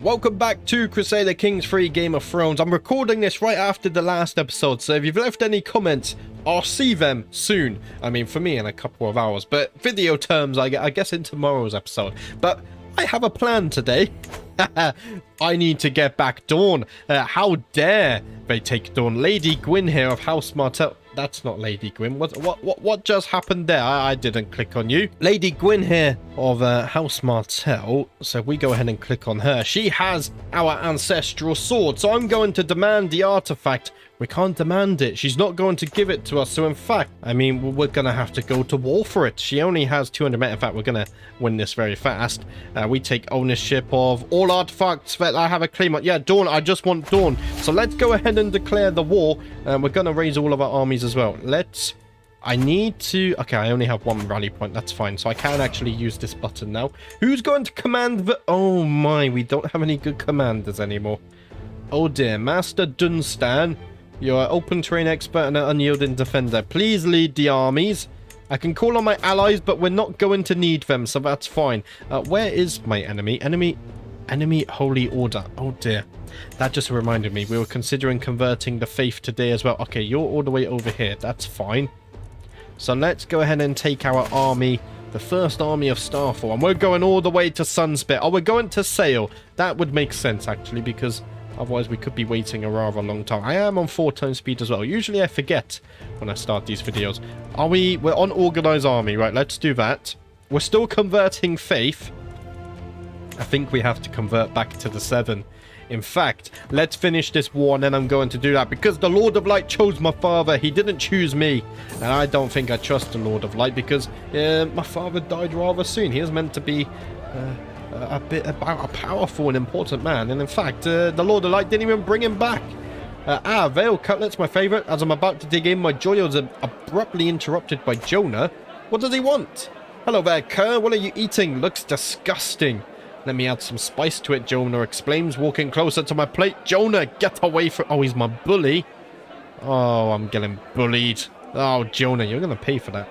Welcome back to Crusader Kings 3 Game of Thrones. I'm recording this right after the last episode, so if you've left any comments, I'll see them soon. I mean, for me, in a couple of hours, but video terms, I guess in tomorrow's episode. But I have a plan today. I need to get back Dawn. How dare they take Dawn? Lady Gwyn here of House Martells. That's not Lady Gwyn. What just happened there? I didn't click on you. Lady Gwyn here of House Martells. So we go ahead and click on her. She has our ancestral sword. So I'm going to demand the artifact. We can't demand it. She's not going to give it to us. So in fact, I mean, we're going to have to go to war for it. She only has 200 men. In fact, we're going to win this very fast. We take ownership of all artifacts that I have a claim on. Yeah, Dawn. I just want Dawn. So let's go ahead and declare the war. We're going to raise all of our armies as well. I need to... Okay, I only have one rally point. That's fine. So I can actually use this button now. Who's going to command the... Oh my, we don't have any good commanders anymore. Oh dear. Master Dunstan. You're an open terrain expert and an unyielding defender. Please lead the armies. I can call on my allies, but we're not going to need them, so that's fine. Where is my enemy? Enemy Holy Order. Oh dear. That just reminded me. We were considering converting the faith today as well. Okay, you're all the way over here. That's fine. So let's go ahead and take our army. The first army of Starfall. And we're going all the way to Sunspit. Oh, we're going to sail. That would make sense, actually, because... otherwise, we could be waiting a rather long time. I am on 4 times speed as well. Usually, I forget when I start these videos. We're on Organized Army. Right, let's do that. We're still converting Faith. I think we have to convert back to the 7. In fact, let's finish this war, and then I'm going to do that. Because the Lord of Light chose my father. He didn't choose me. And I don't think I trust the Lord of Light, because my father died rather soon. He was meant to be... a bit about a powerful and important man, and in fact the Lord of Light didn't even bring him back. Veil Cutlet's my favorite. As I'm about to dig in, my joy was abruptly interrupted by Jonah. What does he want? Hello there, Kerr. What are you eating? Looks disgusting. Let me add some spice to it, Jonah exclaims, walking closer to my plate. Jonah, get away from... Oh, he's my bully. Oh, I'm getting bullied. Oh, Jonah, you're gonna pay for that.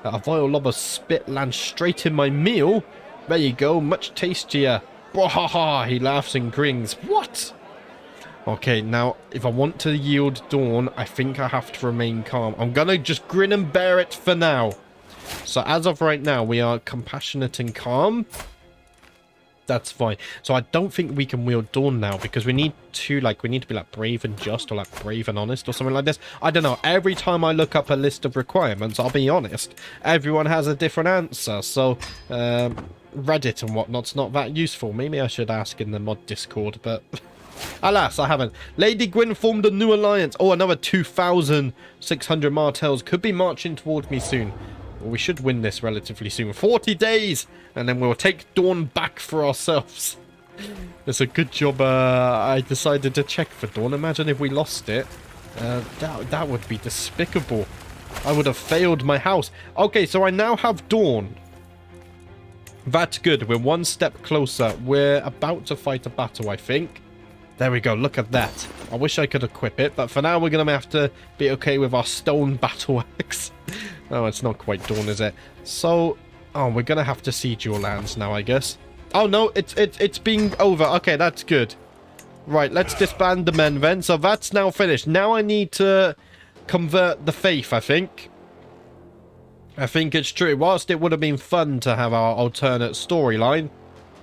A vile lob of spit lands straight in my meal. There you go, much tastier. Bwahaha, he laughs and grins. What? Okay, now, if I want to yield Dawn, I think I have to remain calm. I'm gonna just grin and bear it for now. So as of right now, we are compassionate and calm. That's fine. So I don't think we can wield Dawn now, because we need to be like brave and just, or like brave and honest, or something like this. I don't know. Every time I look up a list of requirements, I'll be honest, everyone has a different answer. So, Reddit and whatnot's not that useful. Maybe I should ask in the mod Discord, but alas, I haven't. Lady Gwyn formed a new alliance. Oh, another 2,600 Martells could be marching towards me soon. Well, we should win this relatively soon. 40 days, and then we'll take Dawn back for ourselves. It's a good job I decided to check for Dawn. Imagine if we lost it. That would be despicable. I would have failed my house. Okay, so I now have Dawn. That's good. We're one step closer. We're about to fight a battle, I think. There we go. Look at that. I wish I could equip it, but for now we're going to have to be okay with our stone battle axe. Oh, it's not quite Dawn, is it? So, oh, we're going to have to siege your lands now, I guess. Oh, no, it's being over. Okay, that's good. Right, let's disband the men then. So that's now finished. Now I need to convert the faith, I think. I think it's true. Whilst it would have been fun to have our alternate storyline,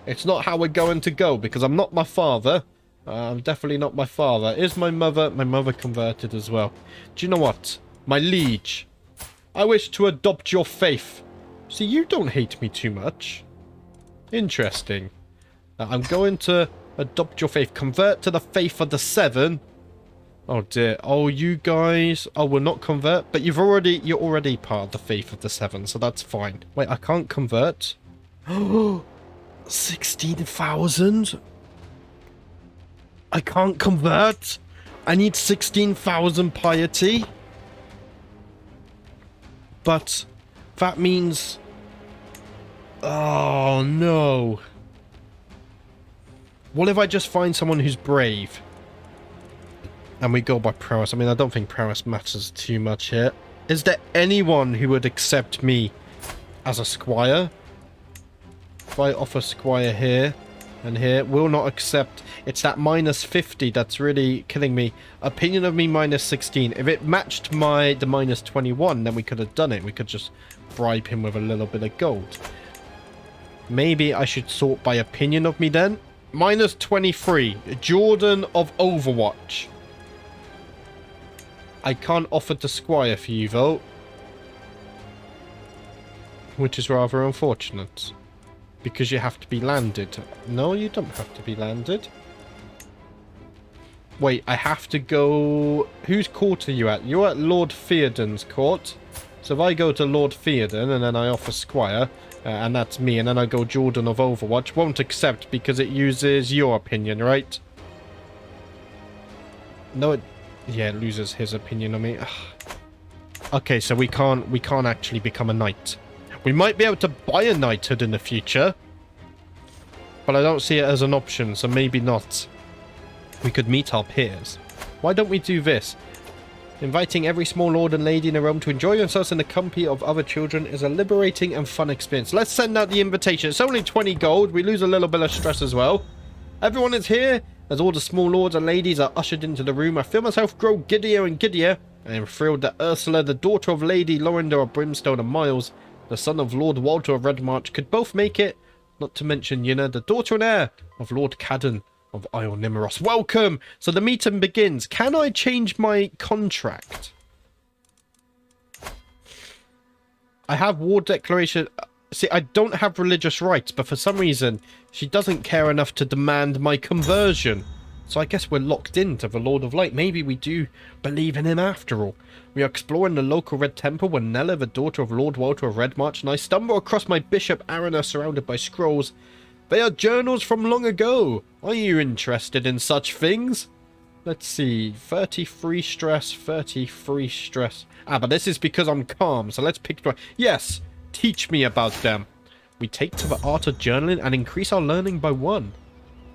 it's not how we're going to go, because I'm not my father. I'm definitely not my father. Is my mother? My mother converted as well. Do you know what? My liege, I wish to adopt your faith. See, you don't hate me too much. Interesting. I'm going to adopt your faith. Convert to the faith of the 7. Oh dear. Oh, you guys. Oh, we'll not convert. But you're already part of the faith of the 7, so that's fine. Wait, I can't convert. Oh, 16,000? I can't convert. I need 16,000 piety. But that means... Oh, no. What if I just find someone who's brave? And we go by prowess. I mean, I don't think prowess matters too much here. Is there anyone who would accept me as a squire? If I offer squire here, And here, will not accept. It's that minus 50 that's really killing me. Opinion of me minus 16. If it matched the minus 21, then we could have done it. We could just bribe him with a little bit of gold. Maybe I should sort by opinion of me then. Minus 23. Jordan of Overwatch. I can't offer to squire for you, though. Which is rather unfortunate. Because you have to be landed. No, you don't have to be landed. Wait, I have to go... Whose court are you at? You're at Lord Theoden's court. So if I go to Lord Theoden and then I offer Squire, and that's me, and then I go Jordan of Overwatch, won't accept because it uses your opinion, right? No, it... Yeah, it loses his opinion on me. Ugh. Okay, so we can't actually become a knight. We might be able to buy a knighthood in the future, but I don't see it as an option, so maybe not. We could meet our peers. Why don't we do this? Inviting every small lord and lady in the realm to enjoy themselves in the company of other children is a liberating and fun experience. Let's send out the invitation. It's only 20 gold. We lose a little bit of stress as well. Everyone is here. As all the small lords and ladies are ushered into the room, I feel myself grow giddier and giddier. I am thrilled that Ursula, the daughter of Lady Lorinda of Brimstone and Miles, the son of Lord Walter of Redmarch, could both make it. Not to mention Yenna, the daughter and heir of Lord Cadden of Isle Nimeros. Welcome! So the meeting begins. Can I change my contract? I have war declaration. See, I don't have religious rights, but for some reason, she doesn't care enough to demand my conversion. So I guess we're locked into the Lord of Light. Maybe we do believe in him after all. We are exploring the local Red Temple when Nella, the daughter of Lord Walter of Redmarch, and I stumble across my Bishop Arana surrounded by scrolls. They are journals from long ago. Are you interested in such things? Let's see. 33 stress, 33 stress. Ah, but this is because I'm calm, so let's pick... Yes, teach me about them. We take to the art of journaling and increase our learning by 1.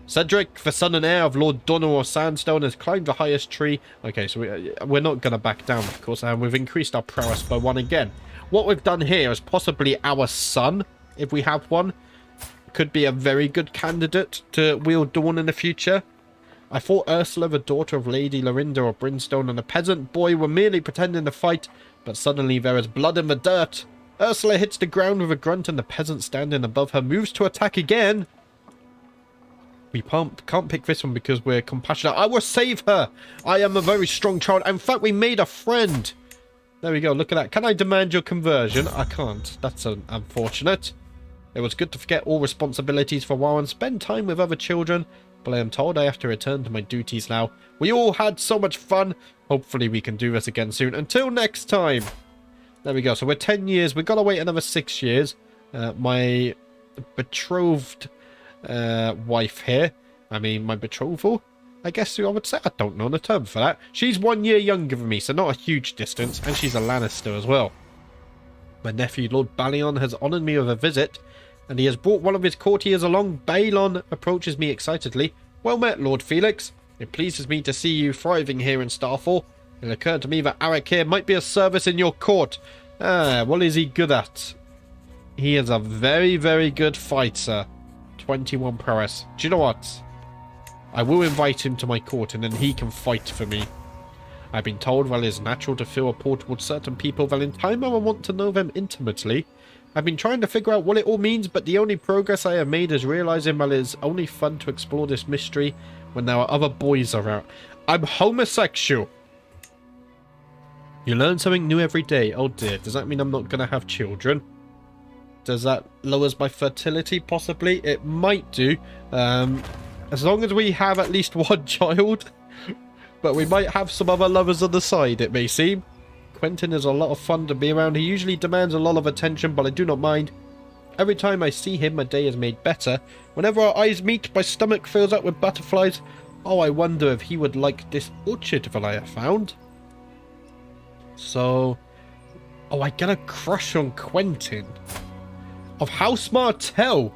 Cedric, the son and heir of Lord Donal of Sandstone, has climbed the highest tree. Okay, so we're not going to back down, of course, and we've increased our prowess by 1 again. What we've done here is possibly our son, if we have one, could be a very good candidate to wield Dawn in the future. I thought Ursula, the daughter of Lady Lorinda of Brimstone, and a peasant boy were merely pretending to fight, but suddenly there is blood in the dirt. Ursula hits the ground with a grunt, and the peasant standing above her moves to attack again. We can't pick this one because we're compassionate. I will save her. I am a very strong child. In fact, we made a friend. There we go. Look at that. Can I demand your conversion? I can't. That's unfortunate. It was good to forget all responsibilities for a while and spend time with other children, but I am told I have to return to my duties now. We all had so much fun. Hopefully we can do this again soon. Until next time. There we go. So we're 10 years. We've got to wait another 6 years. My betrothed... wife here. I mean, my betrothal, I guess I would say. I don't know the term for that. She's 1 year younger than me, so not a huge distance, and she's a Lannister as well. My nephew, Lord Ballion, has honoured me with a visit, and he has brought one of his courtiers along. Balon approaches me excitedly. Well met, Lord Felix. It pleases me to see you thriving here in Starfall. It occurred to me that Arak here might be of service in your court. Ah, what is he good at? He is a very, very good fighter. 21 prowess. Do you know what? I will invite him to my court and then he can fight for me. I've been told that it is natural to feel a pull towards certain people, that in time I will want to know them intimately. I've been trying to figure out what it all means, but the only progress I have made is realizing that it is only fun to explore this mystery when there are other boys around. I'm homosexual. You learn something new every day. Oh dear, does that mean I'm not going to have children? Does that lowers my fertility? Possibly. It might do. As long as we have at least 1 child. But we might have some other lovers on the side, it may seem. Quentin is a lot of fun to be around. He usually demands a lot of attention, but I do not mind. Every time I see him, my day is made better. Whenever our eyes meet, my stomach fills up with butterflies. Oh, I wonder if he would like this orchid that I have found. So... Oh, I get a crush on Quentin. Of House Martell.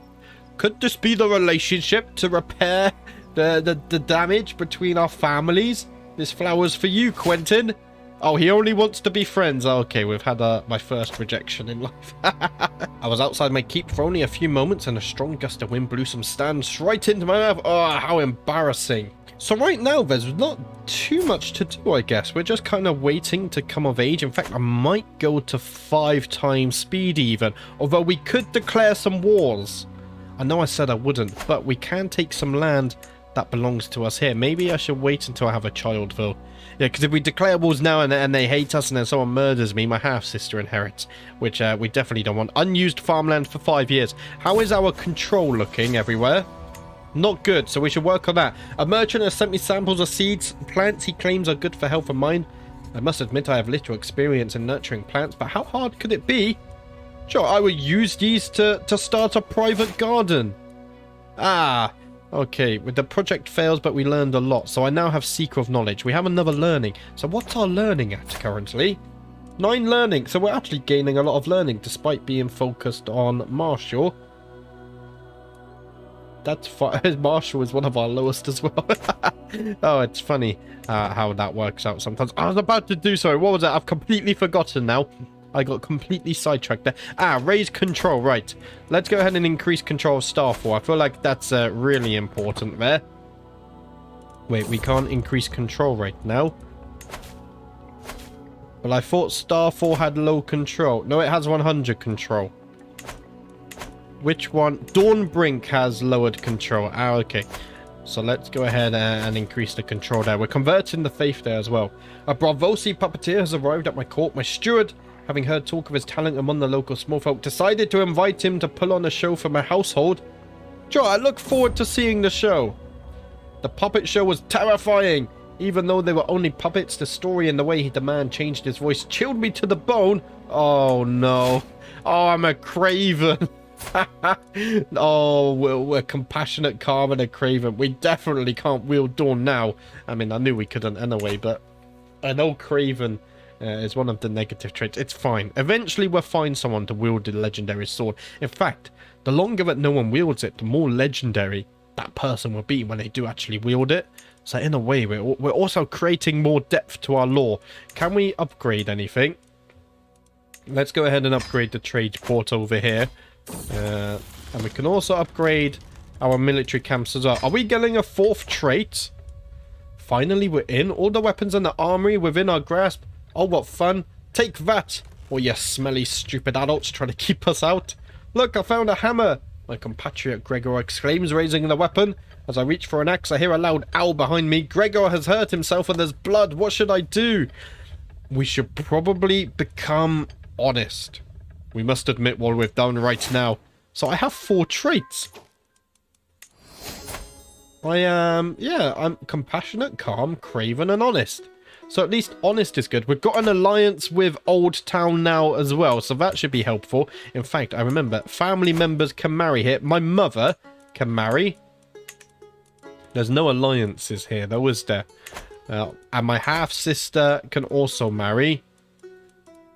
Could this be the relationship to repair the damage between our families? This flower's for you, Quentin. Oh, he only wants to be friends. Okay, we've had my first rejection in life. I was outside my keep for only a few moments and a strong gust of wind blew some stands right into my mouth. Oh, how embarrassing. So right now, there's not too much to do, I guess. We're just kind of waiting to come of age. In fact, I might go to 5 times speed even. Although we could declare some wars. I know I said I wouldn't, but we can take some land that belongs to us here. Maybe I should wait until I have a child, though. Yeah, because if we declare wars now and they hate us and then someone murders me, my half-sister inherits, which we definitely don't want. Unused farmland for 5 years. How is our control looking everywhere? Not good, so we should work on that. A merchant has sent me samples of seeds. Plants he claims are good for health and mind. I must admit I have little experience in nurturing plants, but how hard could it be? Sure, I would use these to start a private garden. Ah, okay. The project fails, but we learned a lot. So I now have Seeker of Knowledge. We have another learning. So what's our learning at currently? 9 learning. So we're actually gaining a lot of learning despite being focused on Martial. That's fine. Martial is one of our lowest as well. Oh, it's funny how that works out sometimes. I was about to do so. What was that? I've completely forgotten now. I got completely sidetracked there. Ah, raise control. Right. Let's go ahead and increase control of Starfall. I feel like that's really important there. Wait, we can't increase control right now. Well, I thought Starfall had low control. No, it has 100 control. Which one? Dawnbrink has lowered control. Ah, okay. So let's go ahead and increase the control there. We're converting the faith there as well. A Bravosi puppeteer has arrived at my court. My steward, having heard talk of his talent among the local smallfolk, decided to invite him to pull on a show for my household. Sure, I look forward to seeing the show. The puppet show was terrifying. Even though they were only puppets, the story and the way the man changed his voice chilled me to the bone. Oh, no. Oh, I'm a craven. Oh, we're compassionate, calm, and a craven. We definitely can't wield Dawn now. I mean, I knew we couldn't anyway, but I know craven is one of the negative traits. It's fine. Eventually, we'll find someone to wield the legendary sword. In fact, the longer that no one wields it, the more legendary that person will be when they do actually wield it. So in a way, we're also creating more depth to our lore. Can we upgrade anything? Let's go ahead and upgrade the trade port over here. And we can also upgrade our military camps as well. Are we getting a 4th trait? Finally, we're in. All the weapons in the armory within our grasp. Oh, what fun. Take that. Oh, you smelly, stupid adults trying to keep us out. Look, I found a hammer. My compatriot Gregor exclaims, raising the weapon. As I reach for an axe, I hear a loud owl behind me. Gregor has hurt himself and there's blood. What should I do? We should probably become honest. We must admit what we've done right now. So I have 4 traits. I'm compassionate, calm, craven, and honest. So at least honest is good. We've got an alliance with Old Town now as well, so that should be helpful. In fact, I remember family members can marry here. My mother can marry. There's no alliances here, though, is there? And my half-sister can also marry.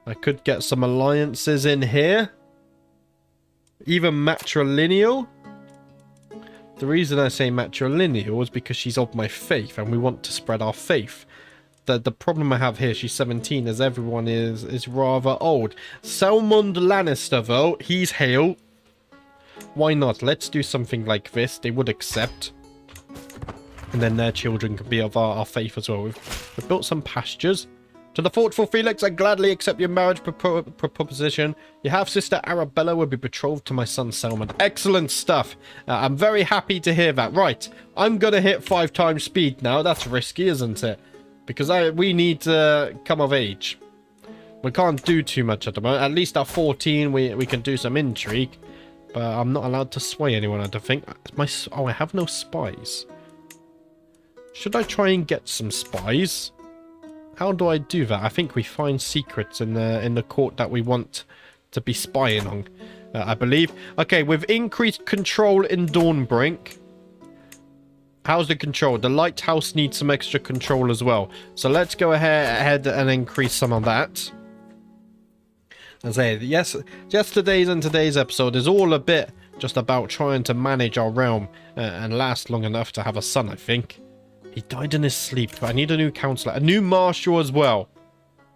I could get some alliances in here. Even matrilineal. The reason I say matrilineal is because she's of my faith and we want to spread our faith. The problem I have here, she's 17, as everyone is rather old. Selmund Lannister, though, he's hale. Why not? Let's do something like this. They would accept. And then their children could be of our faith as well. We've built some pastures. To the thoughtful Felix, I gladly accept your marriage proposition. Your half-sister Arabella will be betrothed to my son Selman. Excellent stuff. I'm very happy to hear that. Right, I'm going to hit 5 times speed now. That's risky, isn't it? Because we need to come of age. We can't do too much at the moment. At least at 14, we can do some intrigue. But I'm not allowed to sway anyone, I don't think. Oh, I have no spies. Should I try and get some spies? How do I do that? I think we find secrets in the court that we want to be spying on, I believe. Okay, with increased control in Dawnbrink. How's the control? The lighthouse needs some extra control as well. So let's go ahead and increase some of that. As I say, yes, yesterday's and today's episode is all a bit just about trying to manage our realm and last long enough to have a son, I think. He died in his sleep. I need a new counselor. A new marshal as well.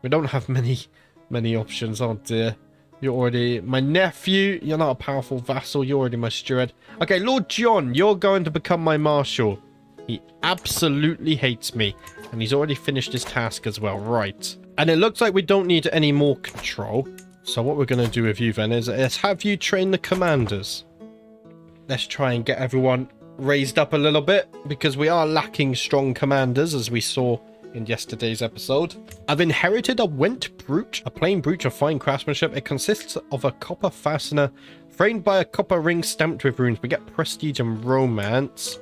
We don't have many options. Oh dear. You're already my nephew. You're not a powerful vassal. You're already my steward. Okay, Lord John, you're going to become my marshal. He absolutely hates me. And he's already finished his task as well. Right. And it looks like we don't need any more control. So what we're going to do with you then is have you train the commanders. Let's try and get everyone raised up a little bit, because we are lacking strong commanders, as we saw in yesterday's episode. I've inherited a Went brooch, a plain brooch of fine craftsmanship. It consists of a copper fastener framed by a copper ring stamped with runes. We get prestige and romance.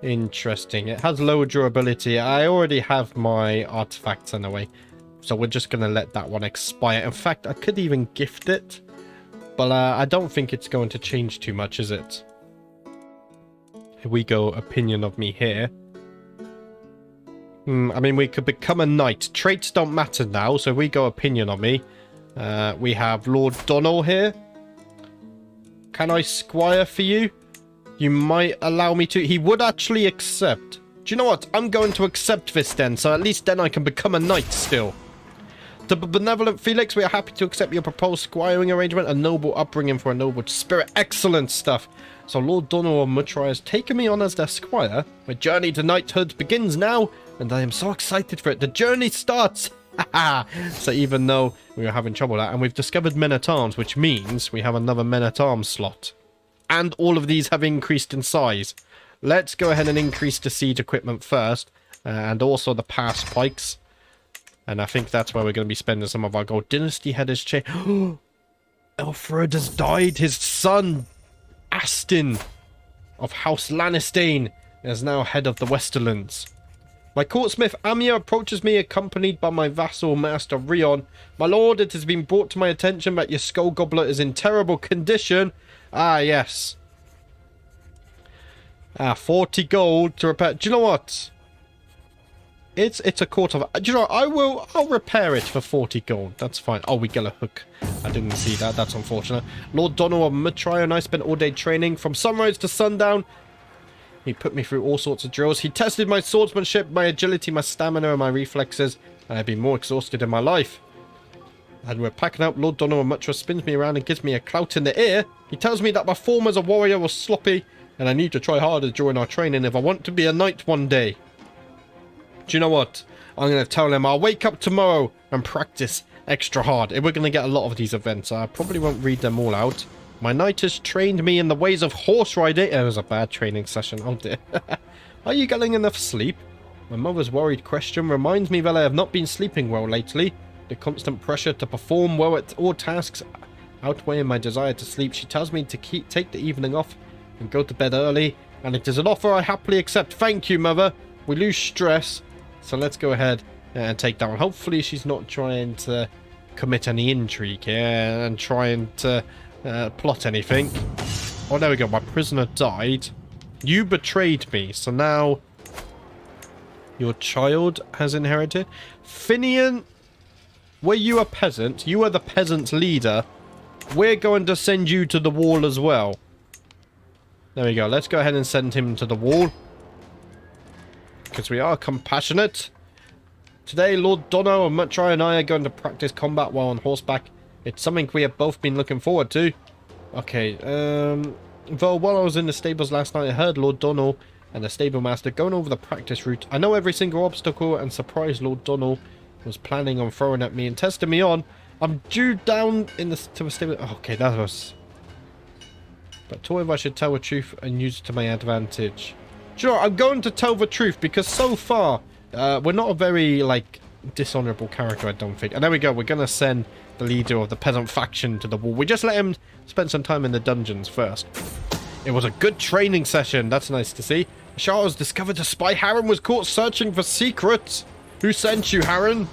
Interesting. It has lower durability. I already have my artifacts anyway, so we're just going to let that one expire. In fact, I could even gift it, but I don't think it's going to change too much, is it? Here we go. Opinion of me here. I mean, we could become a knight. Traits don't matter now, so if we go opinion on me. We have Lord Donnell here. Can I squire for you? You might allow me to. He would actually accept. Do you know what? I'm going to accept this then, so at least then I can become a knight still. To benevolent Felix, we are happy to accept your proposed squiring arrangement. A noble upbringing for a noble spirit. Excellent stuff. So Lord Donnell of Muttry has taken me on as their squire. My journey to knighthood begins now, and I am so excited for it. The journey starts. So even though we were having trouble with that, and we've discovered men-at-arms, which means we have another men-at-arms slot. And all of these have increased in size. Let's go ahead and increase the siege equipment first, and also the pass pikes. And I think that's where we're going to be spending some of our gold. Dynasty head has changed. Alfred has died. His son, Aston, of House Dayne, is now head of the Westerlands. My courtsmith Amir approaches me, accompanied by my vassal master Rion. My lord, it has been brought to my attention that your skull goblet is in terrible condition. Ah, yes. 40 gold to repair. Do you know what? It's a quarter of. Do you know what? I'll repair it for 40 gold. That's fine. Oh, we get a hook. I didn't see that. That's unfortunate. Lord Donnell of Muttry and I spent all day training from sunrise to sundown. He put me through all sorts of drills. He tested my swordsmanship, my agility, my stamina, and my reflexes. And I've been more exhausted in my life. And we're packing up. Lord Donnell of Muttry spins me around and gives me a clout in the ear. He tells me that my form as a warrior was sloppy, and I need to try harder during our training if I want to be a knight one day. Do you know what? I'm going to tell him I'll wake up tomorrow and practice extra hard. We're going to get a lot of these events. I probably won't read them all out. My knight has trained me in the ways of horse riding. It was a bad training session. Oh dear. Are you getting enough sleep? My mother's worried question reminds me that I have not been sleeping well lately. The constant pressure to perform well at all tasks outweighing my desire to sleep. She tells me to take the evening off and go to bed early. And it is an offer I happily accept. Thank you, mother. We lose stress. So let's go ahead and take that one. Hopefully she's not trying to commit any intrigue here and trying to plot anything. Oh, there we go. My prisoner died. You betrayed me. So now your child has inherited. Finian, were you a peasant? You are the peasant leader. We're going to send you to the wall as well. There we go. Let's go ahead and send him to the wall, because we are compassionate. Today, Lord Donnell and Muttry and I are going to practice combat while on horseback. It's something we have both been looking forward to. Okay, though while I was in the stables last night, I heard Lord Donnell and the stable master going over the practice route. I know every single obstacle and surprised Lord Donnell was planning on throwing at me and testing me on. I'm due down in the to the stable. Okay, that was. But to if I should tell the truth and use it to my advantage. Sure, I'm going to tell the truth because so far we're not a very dishonorable character, I don't think. And there we go. We're gonna send the leader of the peasant faction to the wall. We just let him spend some time in the dungeons first. It was a good training session. That's nice to see. Shah has discovered a spy. Harren was caught searching for secrets. Who sent you, Harren?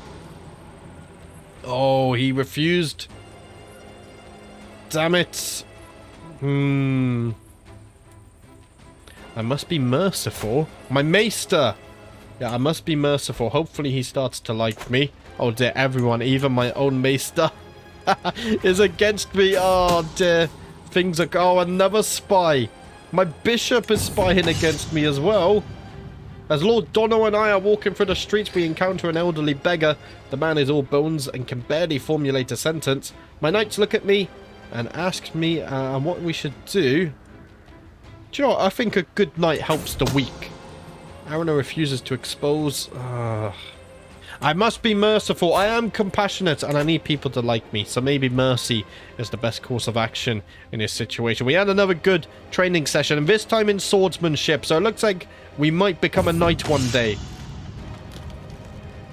Oh, he refused. Damn it. I must be merciful. My maester. Yeah, I must be merciful. Hopefully he starts to like me. Oh dear, everyone, even my own maester is against me. Oh dear. Things are... Oh, another spy. My bishop is spying against me as well. As Lord Dono and I are walking through the streets, we encounter an elderly beggar. The man is all bones and can barely formulate a sentence. My knights look at me and ask me what we should do. Do you know what? I think a good knight helps the weak. Aruna refuses to expose. I must be merciful. I am compassionate and I need people to like me. So maybe mercy is the best course of action in this situation. We had another good training session, and this time in swordsmanship. So it looks like we might become a knight one day.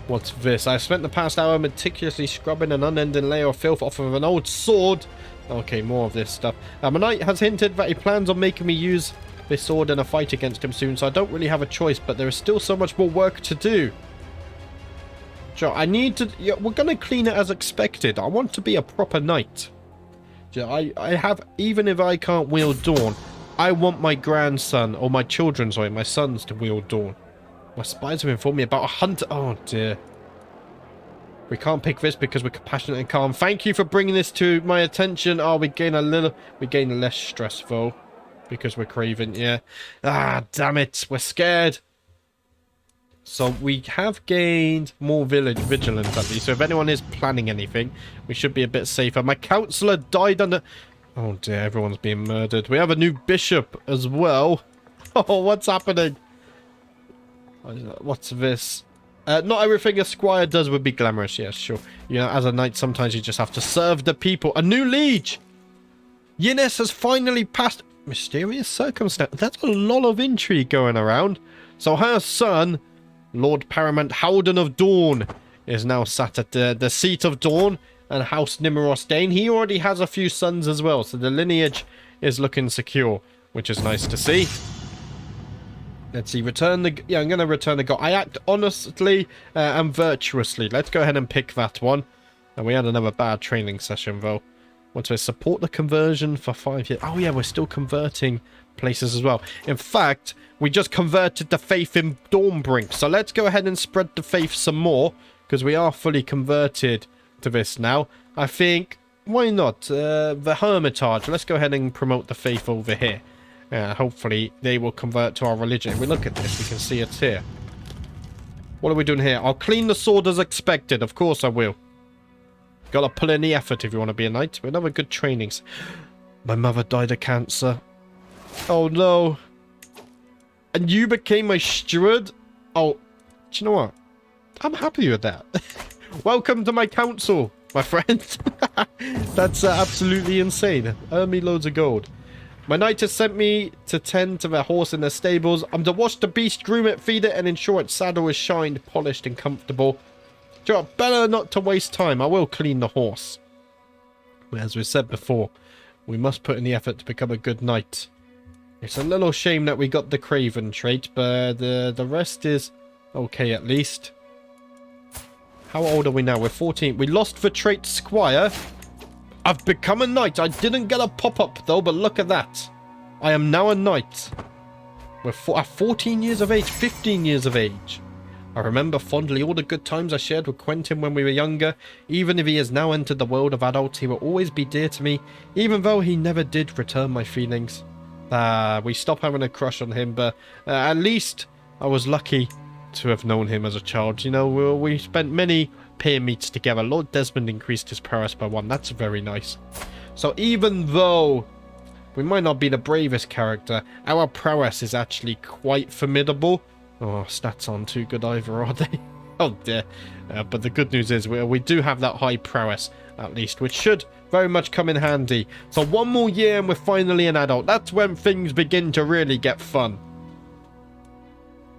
What's this? I spent the past hour meticulously scrubbing an unending layer of filth off of an old sword. Okay, more of this stuff. My knight has hinted that he plans on making me use this sword in a fight against him soon, so I don't really have a choice, but there is still so much more work to do. Sure, I need to... Yeah, we're going to clean it as expected. I want to be a proper knight. I have... Even if I can't wield Dawn, I want my grandson, or my children, sorry, my sons to wield Dawn. My spies have informed me about a hunter... Oh, dear. We can't pick this because we're compassionate and calm. Thank you for bringing this to my attention. Oh, we gain less stress, though. Because we're craven, yeah. Ah, damn it. We're scared. So we have gained more vigilance at least. So if anyone is planning anything, we should be a bit safer. My counselor died under... Oh dear, everyone's being murdered. We have a new bishop as well. Oh, what's happening? What's this? Not everything a squire does would be glamorous. Yes, sure. You know, as a knight, sometimes you just have to serve the people. A new liege! Yinnes has finally passed... Mysterious circumstance. That's a lot of intrigue going around. So her son, Lord Paramount Howden of Dawn, is now sat at the seat of Dawn and House Dayne. He already has a few sons as well, so the lineage is looking secure, which is nice to see. Let's see, return the... Yeah, I'm going to return the god. I act honestly and virtuously. Let's go ahead and pick that one. And we had another bad training session, though. What's this? Support the conversion for 5 years. Oh, yeah, we're still converting places as well. In fact, we just converted the faith in Dawnbrink. So let's go ahead and spread the faith some more, because we are fully converted to this now. I think, why not? The Hermitage. Let's go ahead and promote the faith over here. Hopefully they will convert to our religion. If we look at this, we can see it's here. What are we doing here? I'll clean the sword as expected. Of course I will. Gotta pull in the effort if you want to be a knight. We have a good trainings. My mother died of cancer. Oh no. And you became my steward? Oh, do you know what? I'm happy with that. Welcome to my council, my friend. That's absolutely insane. Earn me loads of gold. My knight has sent me to tend to their horse in their stables. I'm to watch the beast, groom it, feed it, and ensure its saddle is shined, polished, and comfortable. Better not to waste time. I will clean the horse. As we said before, we must put in the effort to become a good knight. It's a little shame that we got the craven trait, but the rest is okay at least. How old are we now? We're 14. We lost the trait squire. I've become a knight. I didn't get a pop-up though, but look at that. I am now a knight. We're 14 years of age, 15 years of age. I remember fondly all the good times I shared with Quentin when we were younger. Even if he has now entered the world of adults, he will always be dear to me, even though he never did return my feelings. We stopped having a crush on him, but at least I was lucky to have known him as a child. You know, we spent many peer meets together. Lord Desmond increased his prowess by 1. That's very nice. So even though we might not be the bravest character, our prowess is actually quite formidable. Oh, stats aren't too good either, are they? Oh dear. But the good news is we do have that high prowess, at least, which should very much come in handy. So 1 more year and we're finally an adult. That's when things begin to really get fun.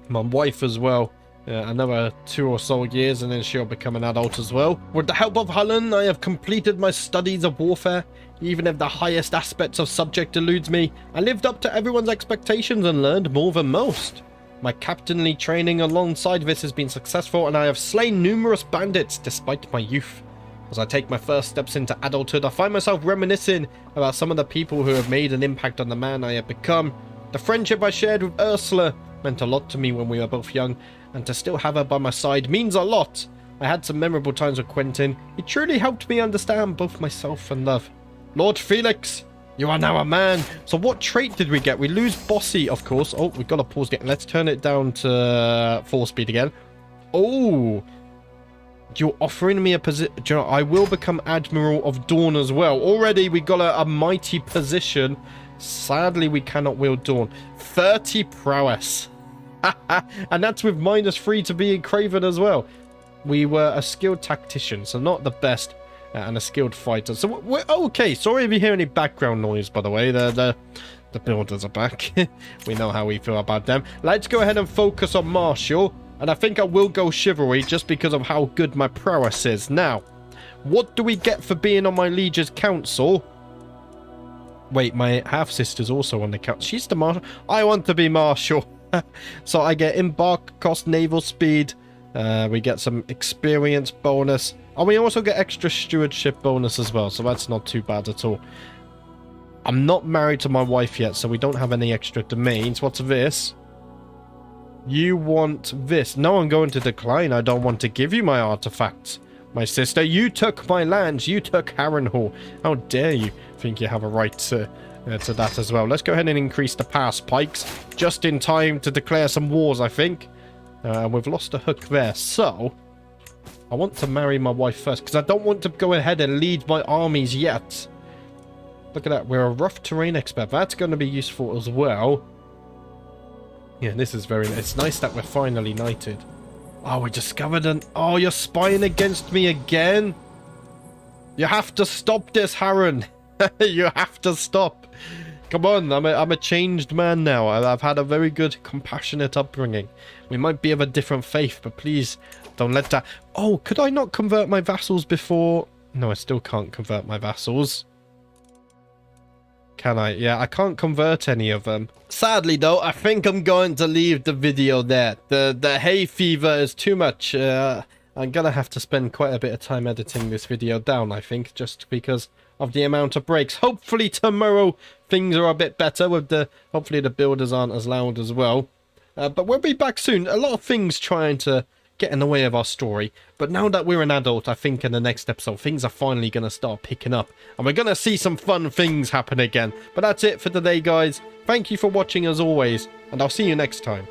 My wife as well. Another 2 or so years and then she'll become an adult as well. With the help of Hullen, I have completed my studies of warfare. Even if the highest aspects of subject eludes me, I lived up to everyone's expectations and learned more than most. My captainly training alongside this has been successful, and I have slain numerous bandits despite my youth. As I take my first steps into adulthood, I find myself reminiscing about some of the people who have made an impact on the man I have become. The friendship I shared with Ursula meant a lot to me when we were both young, and to still have her by my side means a lot. I had some memorable times with Quentin. He truly helped me understand both myself and love. Lord Felix, You are now a man. So what trait did we get? We lose bossy, of course. Oh, we've got to pause again. Let's turn it down to 4 speed again. Oh, you're offering me a position. You know, I will become Admiral of Dawn as well. Already we got a mighty position. Sadly, we cannot wield Dawn. 30 prowess. And that's with -3 to being Craven as well. We were a skilled tactician, so not the best. And a skilled fighter. So we're okay. Sorry if you hear any background noise, by the way. The builders are back. We know how we feel about them. Let's go ahead and focus on martial. And I think I will go chivalry just because of how good my prowess is. Now, what do we get for being on my liege's council? Wait, my half-sister's also on the council. She's the marshal. I want to be marshal. So I get embark cost, naval speed. We get some experience bonus. And we also get extra stewardship bonus as well. So that's not too bad at all. I'm not married to my wife yet, so we don't have any extra domains. What's this? You want this. No, I'm going to decline. I don't want to give you my artifacts. My sister, you took my lands. You took Harrenhal. How dare you think you have a right to that as well. Let's go ahead and increase the pass pikes. Just in time to declare some wars, I think. We've lost a hook there. So, I want to marry my wife first. Because I don't want to go ahead and lead my armies yet. Look at that. We're a rough terrain expert. That's going to be useful as well. Yeah, this is very nice. It's nice that we're finally knighted. Oh, we discovered an... Oh, you're spying against me again? You have to stop this, Harren. You have to stop. Come on, I'm a changed man now. I've had a very good, compassionate upbringing. We might be of a different faith, but please don't let that... Oh, could I not convert my vassals before... No, I still can't convert my vassals. Can I? Yeah, I can't convert any of them. Sadly, though, I think I'm going to leave the video there. The hay fever is too much. I'm going to have to spend quite a bit of time editing this video down, I think, just because of the amount of breaks. Hopefully tomorrow things are a bit better with the... Hopefully the builders aren't as loud as well. But we'll be back soon. A lot of things trying to get in the way of our story. But now that we're an adult, I think in the next episode, things are finally going to start picking up. And we're going to see some fun things happen again. But that's it for today, guys. Thank you for watching as always. And I'll see you next time.